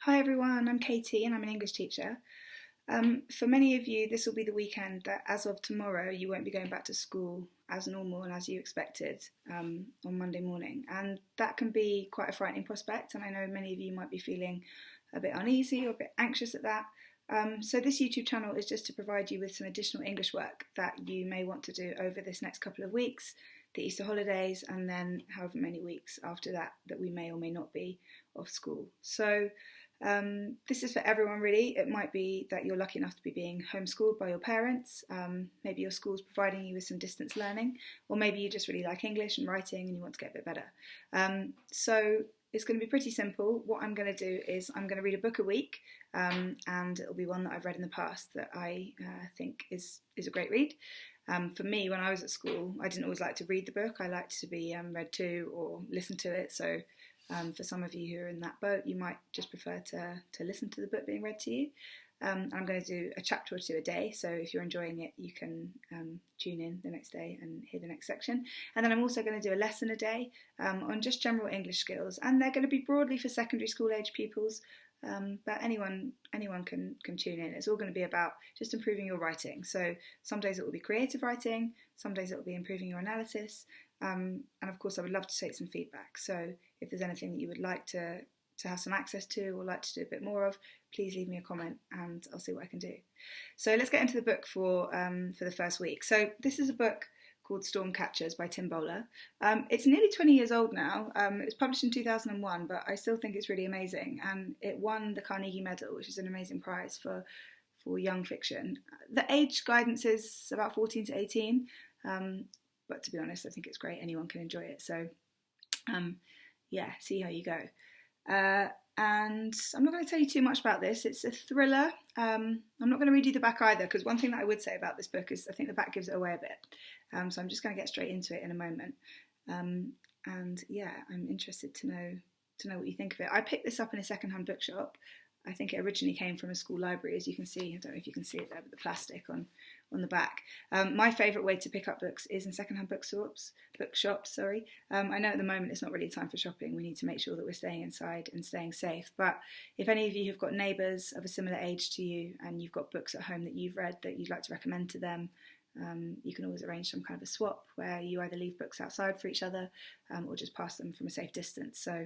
Hi everyone, I'm Katy and I'm an English teacher. For many of you, this will be the weekend that as of tomorrow you won't be going back to school as normal and as you expected on Monday morning. And that can be quite a frightening prospect, and I know many of you might be feeling a bit uneasy or a bit anxious at that. So this YouTube channel is just to provide you with some additional English work that you may want to do over this next couple of weeks, the Easter holidays, and then however many weeks after that that we may or may not be off school. So this is for everyone really. It might be that you're lucky enough to be being homeschooled by your parents. Maybe your school's providing you with some distance learning, or maybe you just really like English and writing and you want to get a bit better. So it's going to be pretty simple. What I'm going to do is I'm going to read a book a week, and it'll be one that I've read in the past that I think is a great read. For me, when I was at school, I didn't always like to read the book. I liked to be read to or listen to it. So for some of you who are in that boat, you might just prefer to listen to the book being read to you. I'm going to do a chapter or two a day, so if you're enjoying it, you can tune in the next day and hear the next section. And then I'm also going to do a lesson a day on just general English skills, and they're going to be broadly for secondary school age pupils, but anyone can tune in. It's all going to be about just improving your writing. So some days it will be creative writing, some days it will be improving your analysis, and of course I would love to take some feedback. So if there's anything that you would like to have some access to or like to do a bit more of, please leave me a comment and I'll see what I can do. So let's get into the book for the first week. So this is a book called Storm Catchers by Tim Bowler. It's nearly 20 years old now. It was published in 2001, but I still think it's really amazing, and it won the Carnegie Medal, which is an amazing prize for young fiction. The age guidance is about 14 to 18, but to be honest, I think it's great. Anyone can enjoy it. So yeah, see how you go. And I'm not going to tell you too much about this. It's a thriller. I'm not going to read you the back either, because one thing that I would say about this book is I think the back gives it away a bit. So I'm just going to get straight into it in a moment. And yeah, I'm interested to know what you think of it. I picked this up in a secondhand bookshop. I think it originally came from a school library, as you can see. I don't know if you can see it there with the plastic on the back. My favourite way to pick up books is in secondhand bookshops. I know at the moment it's not really time for shopping. We need to make sure that we're staying inside and staying safe. But if any of you have got neighbours of a similar age to you and you've got books at home that you've read that you'd like to recommend to them, you can always arrange some kind of a swap where you either leave books outside for each other or just pass them from a safe distance. So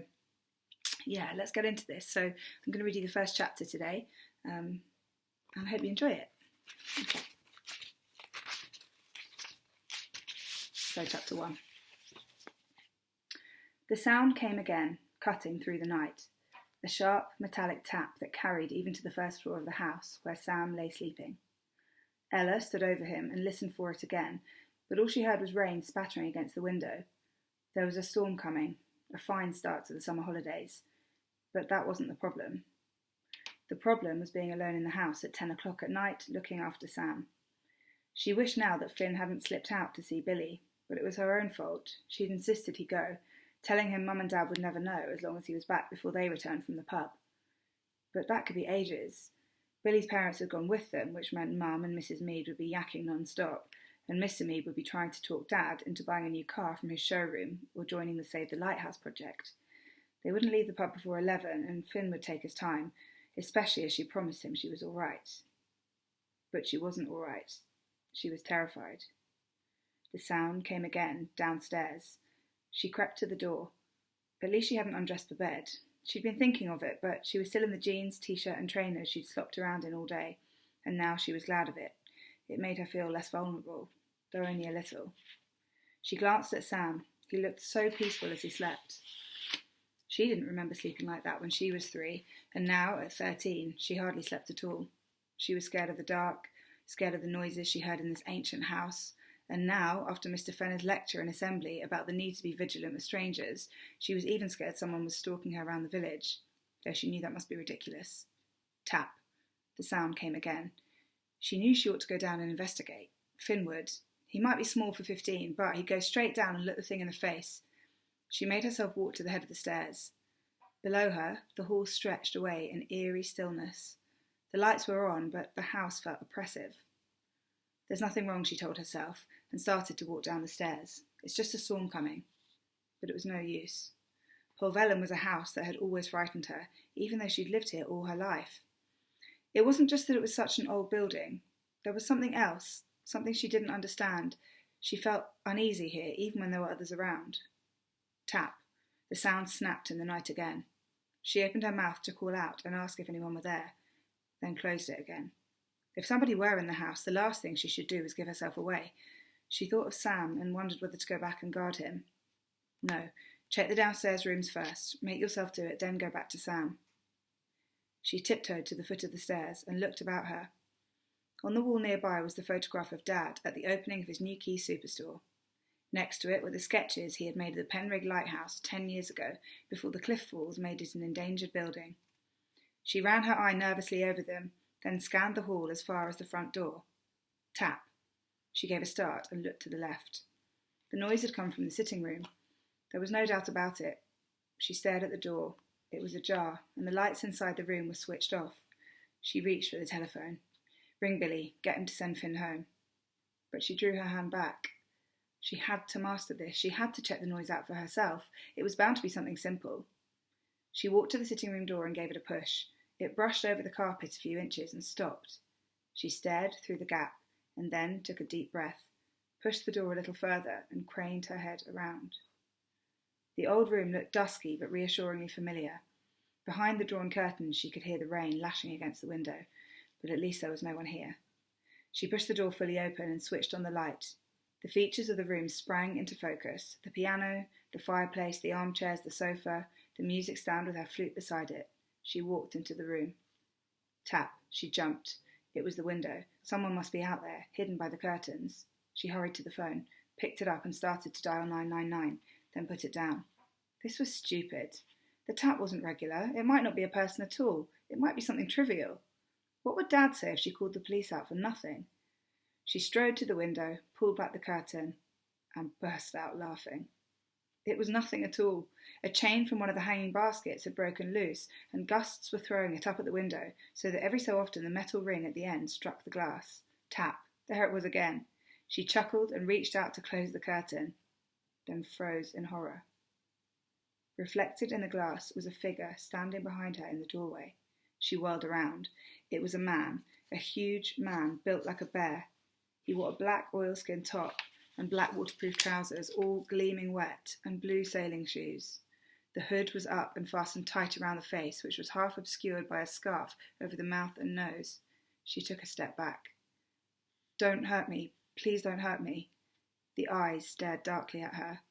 yeah, let's get into this. So I'm going to read you the first chapter today, and I hope you enjoy it. Okay. So chapter 1. The sound came again, cutting through the night, a sharp metallic tap that carried even to the first floor of the house where Sam lay sleeping. Ella stood over him and listened for it again, but all she heard was rain spattering against the window. There was a storm coming, a fine start to the summer holidays. But that wasn't the problem. The problem was being alone in the house at 10 o'clock at night, looking after Sam. She wished now that Finn hadn't slipped out to see Billy, but it was her own fault. She'd insisted he go, telling him Mum and Dad would never know as long as he was back before they returned from the pub. But that could be ages. Billy's parents had gone with them, which meant Mum and Mrs. Mead would be yakking non-stop, and Mr. Mead would be trying to talk Dad into buying a new car from his showroom or joining the Save the Lighthouse project. They wouldn't leave the pub before 11, and Finn would take his time, especially as she promised him she was all right. But she wasn't all right. She was terrified. The sound came again, downstairs. She crept to the door. At least she hadn't undressed for bed. She'd been thinking of it, but she was still in the jeans, t-shirt and trainers she'd slopped around in all day, and now she was glad of it. It made her feel less vulnerable, though only a little. She glanced at Sam. He looked so peaceful as he slept. She didn't remember sleeping like that when she was 3, and now, at 13, she hardly slept at all. She was scared of the dark, scared of the noises she heard in this ancient house, and now, after Mr. Fenner's lecture in assembly about the need to be vigilant with strangers, she was even scared someone was stalking her around the village, though she knew that must be ridiculous. Tap. The sound came again. She knew she ought to go down and investigate. Finn would. He might be small for 15, but he'd go straight down and look the thing in the face. She made herself walk to the head of the stairs. Below her, the hall stretched away in eerie stillness. The lights were on, but the house felt oppressive. There's nothing wrong, she told herself, and started to walk down the stairs. It's just a storm coming. But it was no use. Helvellyn was a house that had always frightened her, even though she'd lived here all her life. It wasn't just that it was such an old building. There was something else, something she didn't understand. She felt uneasy here, even when there were others around. Tap. The sound snapped in the night again. She opened her mouth to call out and ask if anyone were there, then closed it again. If somebody were in the house, the last thing she should do was give herself away. She thought of Sam and wondered whether to go back and guard him. No, check the downstairs rooms first. Make yourself do it, then go back to Sam. She tiptoed to the foot of the stairs and looked about her. On the wall nearby was the photograph of Dad at the opening of his new Key superstore. Next to it were the sketches he had made of the Penrig Lighthouse 10 years ago, before the cliff falls made it an endangered building. She ran her eye nervously over them, then scanned the hall as far as the front door. Tap. She gave a start and looked to the left. The noise had come from the sitting room. There was no doubt about it. She stared at the door. It was ajar, and the lights inside the room were switched off. She reached for the telephone. Ring Billy, get him to send Finn home. But she drew her hand back. She had to master this. She had to check the noise out for herself. It was bound to be something simple. She walked to the sitting room door and gave it a push. It brushed over the carpet a few inches and stopped. She stared through the gap and then took a deep breath, pushed the door a little further and craned her head around. The old room looked dusky but reassuringly familiar. Behind the drawn curtains she could hear the rain lashing against the window, but at least there was no one here. She pushed the door fully open and switched on the light. The features of the room sprang into focus. The piano, the fireplace, the armchairs, the sofa, the music stand with her flute beside it. She walked into the room. Tap. She jumped. It was the window. Someone must be out there, hidden by the curtains. She hurried to the phone, picked it up and started to dial 999, then put it down. This was stupid. The tap wasn't regular. It might not be a person at all. It might be something trivial. What would Dad say if she called the police out for nothing? She strode to the window, pulled back the curtain, and burst out laughing. It was nothing at all. A chain from one of the hanging baskets had broken loose, and gusts were throwing it up at the window, so that every so often the metal ring at the end struck the glass. Tap. There it was again. She chuckled and reached out to close the curtain, then froze in horror. Reflected in the glass was a figure standing behind her in the doorway. She whirled around. It was a man, a huge man built like a bear. He wore a black oilskin top and black waterproof trousers, all gleaming wet, and blue sailing shoes. The hood was up and fastened tight around the face, which was half obscured by a scarf over the mouth and nose. She took a step back. "Don't hurt me. Please don't hurt me." The eyes stared darkly at her.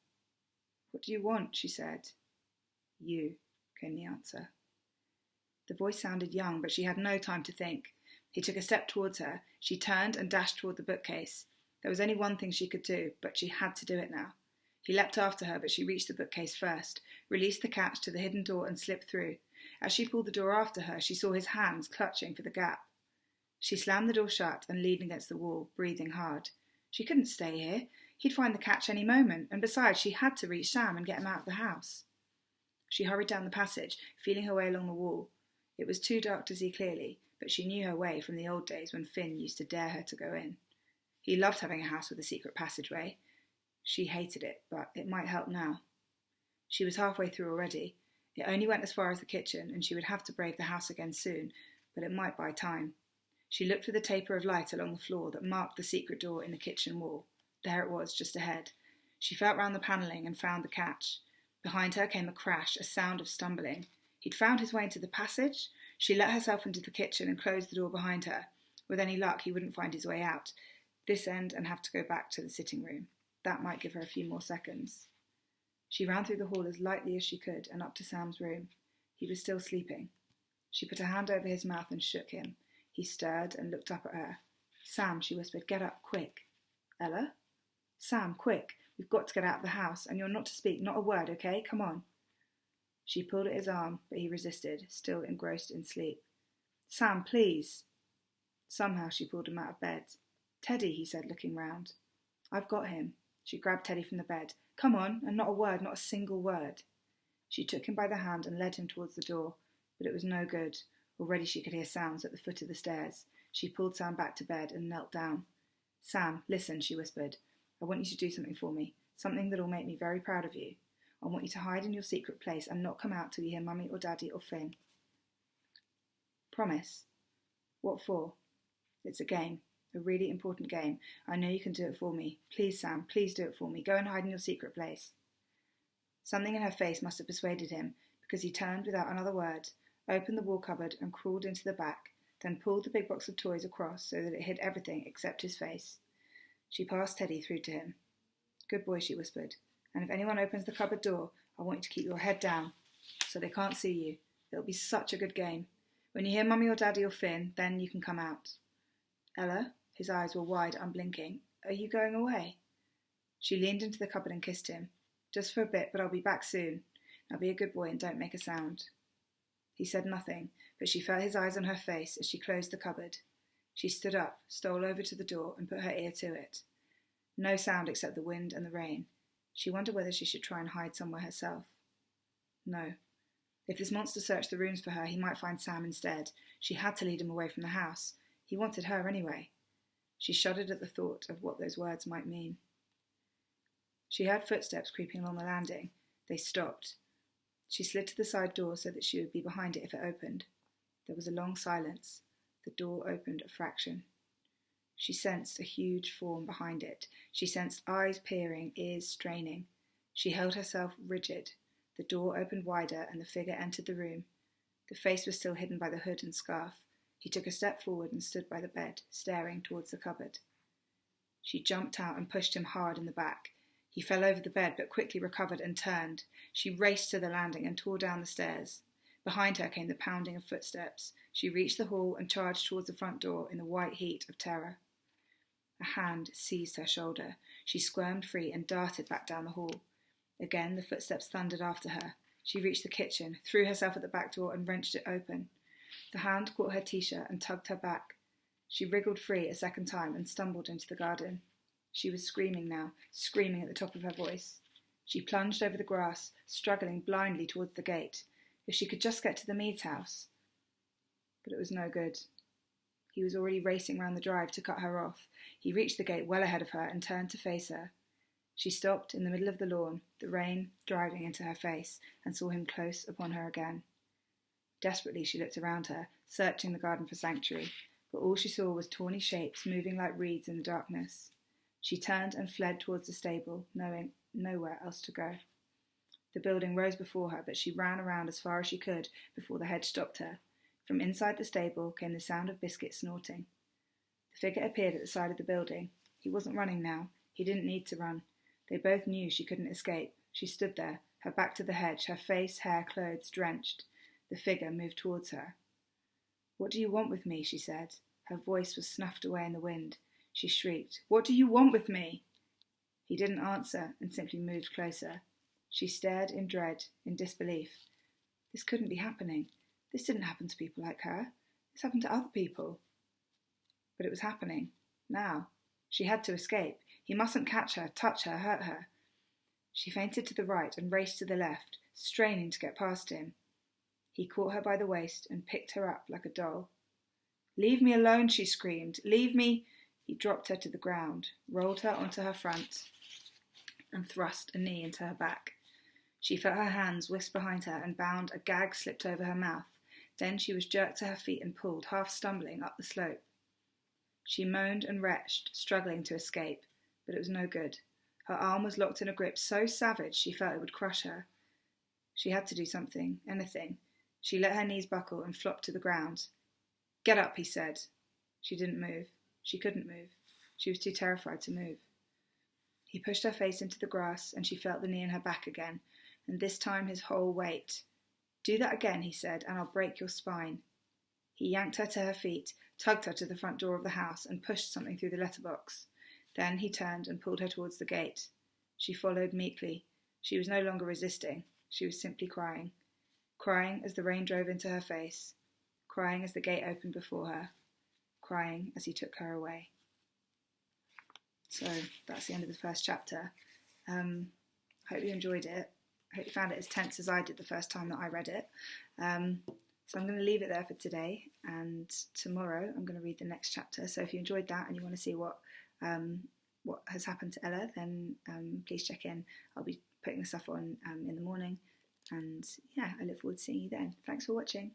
"What do you want?" she said. "You," came the answer. The voice sounded young, but she had no time to think. He took a step towards her. She turned and dashed toward the bookcase. There was only one thing she could do, but she had to do it now. He leapt after her, but she reached the bookcase first, released the catch to the hidden door and slipped through. As she pulled the door after her, she saw his hands clutching for the gap. She slammed the door shut and leaned against the wall, breathing hard. She couldn't stay here. He'd find the catch any moment, and besides, she had to reach Sam and get him out of the house. She hurried down the passage, feeling her way along the wall. It was too dark to see clearly, but she knew her way from the old days when Finn used to dare her to go in. He loved having a house with a secret passageway. She hated it, but it might help now. She was halfway through already. It only went as far as the kitchen, and she would have to brave the house again soon, but it might buy time. She looked for the taper of light along the floor that marked the secret door in the kitchen wall. There it was, just ahead. She felt round the panelling and found the catch. Behind her came a crash, a sound of stumbling. He'd found his way into the passage. She let herself into the kitchen and closed the door behind her. With any luck, he wouldn't find his way out. This end and have to go back to the sitting room. That might give her a few more seconds. She ran through the hall as lightly as she could and up to Sam's room. He was still sleeping. She put her hand over his mouth and shook him. He stirred and looked up at her. "Sam," she whispered, "get up, quick." "Ella?" "Sam, quick. We've got to get out of the house, and you're not to speak, not a word, okay? Come on." She pulled at his arm, but he resisted, still engrossed in sleep. "Sam, please." Somehow she pulled him out of bed. "Teddy," he said, looking round. "I've got him." She grabbed Teddy from the bed. "Come on," and not a word, not a single word. She took him by the hand and led him towards the door, but it was no good. Already she could hear sounds at the foot of the stairs. She pulled Sam back to bed and knelt down. "Sam, listen," she whispered. "I want you to do something for me, something that'll make me very proud of you. I want you to hide in your secret place and not come out till you hear Mummy or Daddy or Finn. Promise. What for? It's a game. A really important game. I know you can do it for me. Please, Sam, please do it for me. Go and hide in your secret place. Something in her face must have persuaded him, because he turned without another word, opened the wall cupboard and crawled into the back, then pulled the big box of toys across so that it hid everything except his face. She passed Teddy through to him. Good boy, she whispered, and if anyone opens the cupboard door, I want you to keep your head down, so they can't see you. It'll be such a good game. When you hear Mummy or Daddy or Finn, then you can come out. Ella, his eyes were wide, unblinking. Are you going away? She leaned into the cupboard and kissed him. Just for a bit, but I'll be back soon. Now be a good boy and don't make a sound. He said nothing, but she felt his eyes on her face as she closed the cupboard. She stood up, stole over to the door and put her ear to it. No sound except the wind and the rain. She wondered whether she should try and hide somewhere herself. No. If this monster searched the rooms for her, he might find Sam instead. She had to lead him away from the house. He wanted her anyway. She shuddered at the thought of what those words might mean. She heard footsteps creeping along the landing. They stopped. She slid to the side door so that she would be behind it if it opened. There was a long silence. The door opened a fraction. She sensed a huge form behind it. She sensed eyes peering, ears straining. She held herself rigid. The door opened wider and the figure entered the room. The face was still hidden by the hood and scarf. He took a step forward and stood by the bed, staring towards the cupboard. She jumped out and pushed him hard in the back. He fell over the bed but quickly recovered and turned. She raced to the landing and tore down the stairs. Behind her came the pounding of footsteps. She reached the hall and charged towards the front door in the white heat of terror. A hand seized her shoulder. She squirmed free and darted back down the hall. Again the footsteps thundered after her. She reached the kitchen, threw herself at the back door and wrenched it open. The hand caught her t-shirt and tugged her back. She wriggled free a second time and stumbled into the garden. She was screaming now, screaming at the top of her voice. She plunged over the grass, struggling blindly towards the gate. If she could just get to the Meads' house. But it was no good. He was already racing round the drive to cut her off. He reached the gate well ahead of her and turned to face her. She stopped in the middle of the lawn, the rain driving into her face, and saw him close upon her again. Desperately she looked around her, searching the garden for sanctuary, but all she saw was tawny shapes moving like reeds in the darkness. She turned and fled towards the stable, knowing nowhere else to go. The building rose before her, but she ran around as far as she could before the hedge stopped her. From inside the stable came the sound of Biscuit snorting. The figure appeared at the side of the building. He wasn't running now. He didn't need to run. They both knew she couldn't escape. She stood there, her back to the hedge, her face, hair, clothes drenched. The figure moved towards her. "What do you want with me?" she said. Her voice was snuffed away in the wind. She shrieked, "What do you want with me?" He didn't answer and simply moved closer. She stared in dread, in disbelief. This couldn't be happening. This didn't happen to people like her. This happened to other people. But it was happening. Now. She had to escape. He mustn't catch her, touch her, hurt her. She feinted to the right and raced to the left, straining to get past him. He caught her by the waist and picked her up like a doll. "Leave me alone," she screamed. "Leave me." He dropped her to the ground, rolled her onto her front, and thrust a knee into her back. She felt her hands whisk behind her and bound. A gag slipped over her mouth. Then she was jerked to her feet and pulled, half stumbling, up the slope. She moaned and retched, struggling to escape, but it was no good. Her arm was locked in a grip so savage she felt it would crush her. She had to do something, anything. She let her knees buckle and flopped to the ground. "Get up," he said. She didn't move. She couldn't move. She was too terrified to move. He pushed her face into the grass and she felt the knee in her back again, and this time his whole weight. "Do that again," he said, "and I'll break your spine." He yanked her to her feet, tugged her to the front door of the house and pushed something through the letterbox. Then he turned and pulled her towards the gate. She followed meekly. She was no longer resisting. She was simply crying. Crying as the rain drove into her face. Crying as the gate opened before her. Crying as he took her away. So that's the end of the first chapter. Hope you enjoyed it. I hope you found it as tense as I did the first time that I read it. So I'm going to leave it there for today, and tomorrow I'm going to read the next chapter. So if you enjoyed that and you want to see what has happened to Ella, then please check in. I'll be putting the stuff on in the morning. And yeah, I look forward to seeing you then. Thanks for watching.